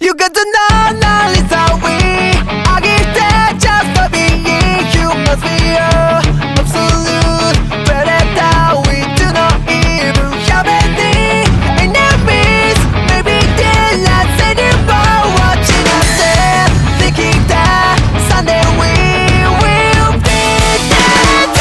You got to know now is how we I give that just for being human sphere Absolute predator We do not even have any enemies Maybe they're not anymore Watching us there Thinking that someday we will be dead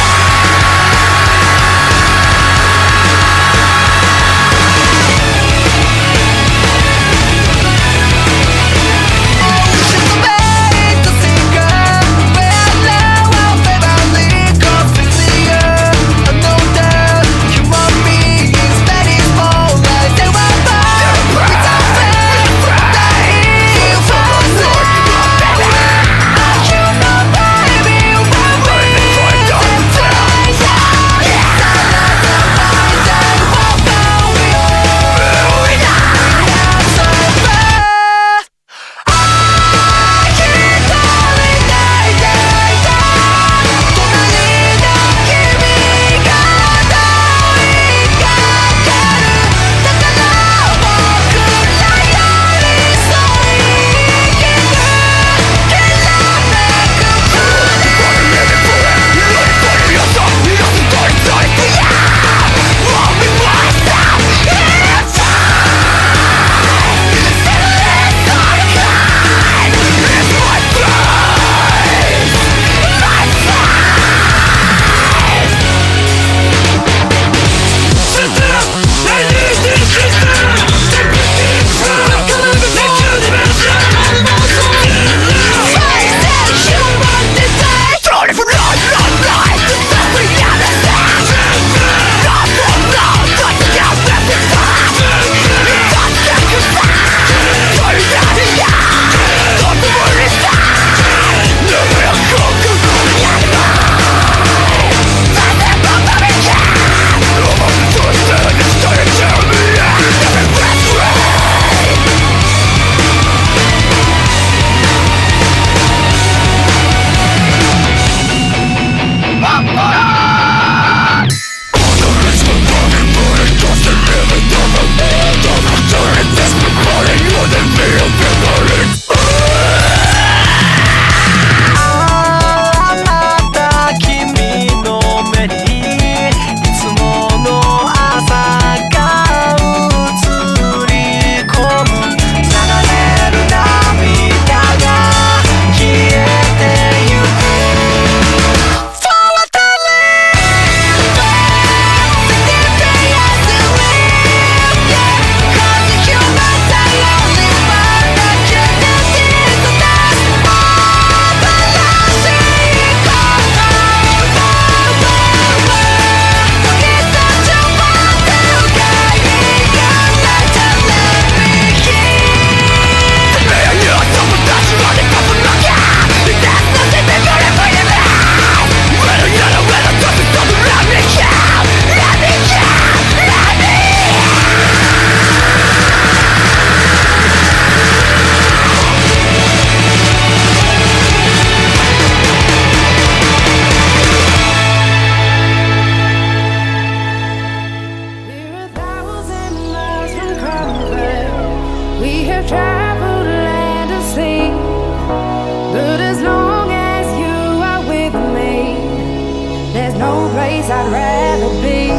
I'd rather be.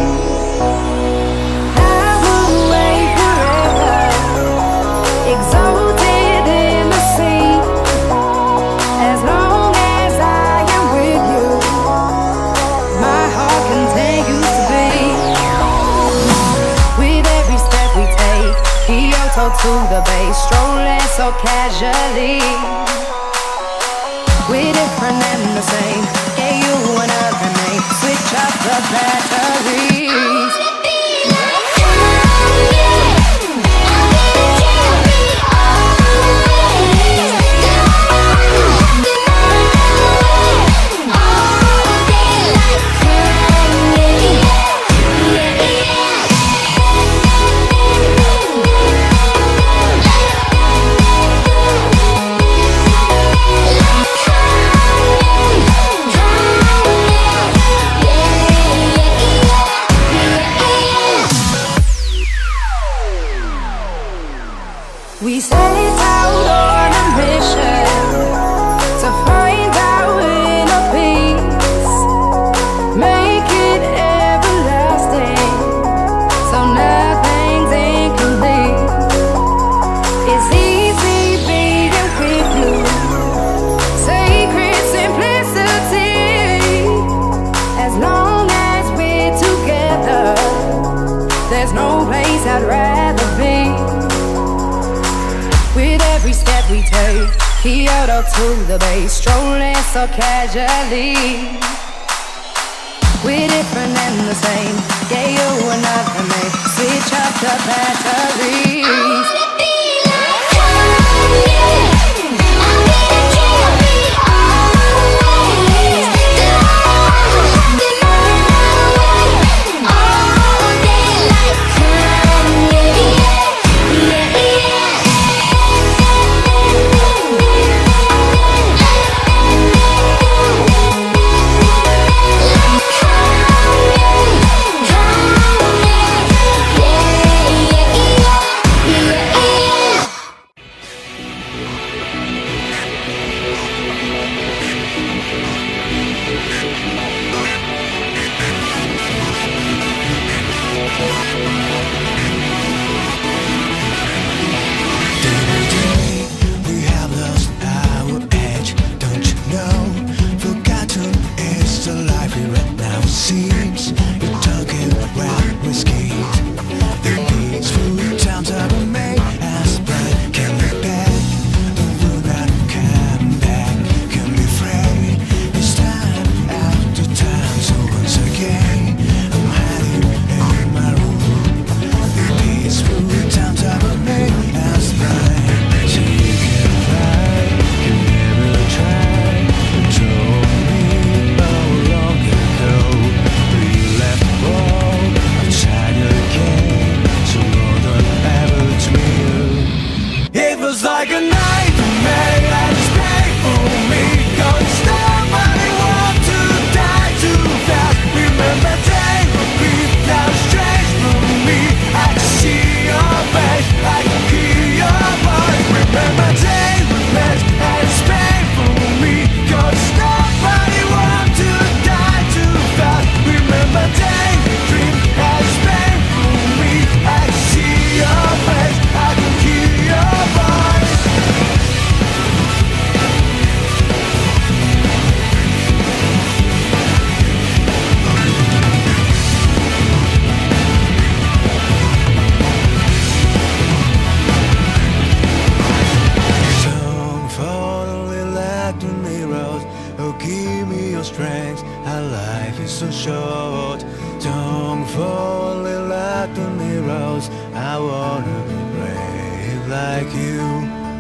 I would wait forever, exalted in the sea. As long as I am with you, my heart continues to beat. With every step we take, Kyoto to the bay, strolling so casually. We're different and the same. Yeah, you another name. Switch up the batteries. set out on a mission to find our inner peace, make it everlasting, so nothing's incomplete. It's easy being with you, sacred simplicity. As long as we're together, there's no place I'd rather be. With every step we take, Kyoto to the bay, strolling so casually. We're different and the same, get you another name, switch up the batteries.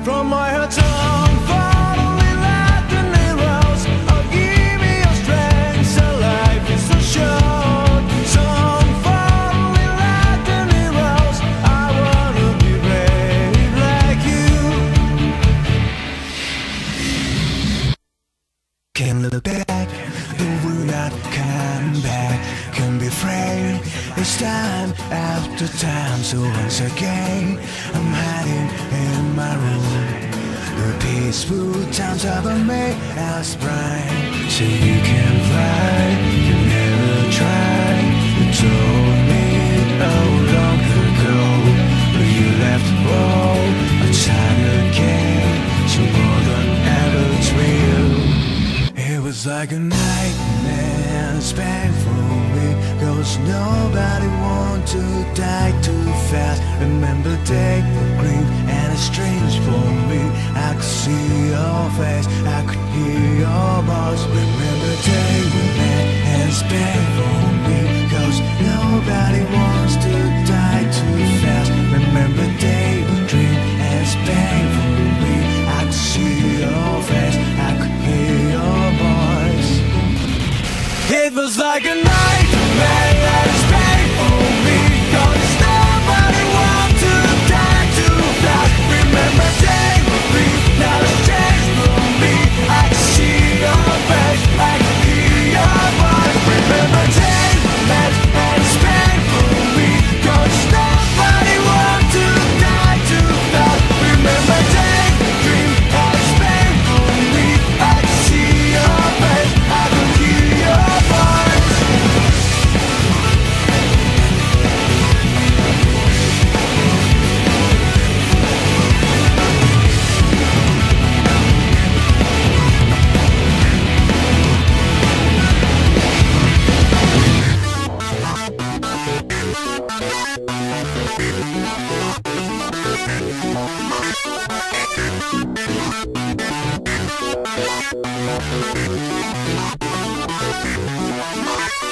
From my heart, don't follow me like the arrows. Oh, give me your strength, so life is so short. Don't follow me like the arrows. I wanna be brave like you. Can't look back, but will not come back. Can be afraid, it's time after time. So once again, I'm hiding in my room. The peaceful times have made us bright. So you can fly, you never try. You told me oh long ago, but you left all a time again. So more than ever it's real. It was like a nightmare, it's painful me, 'cause nobody want to die too fast. Remember day were green and it's strange for me. I could see your face, I could hear your voice. Remember day we met and it's painful me, 'cause nobody wants to die too fast. Remember day we dream and it's painful me. I could see your face, I could hear your voice. It was like a nightmare that is painful me, 'cause nobody wants to die too fast. Remember day would be now it's changed for me. I can see your face, I can hear your voice. Remember We'll be right back.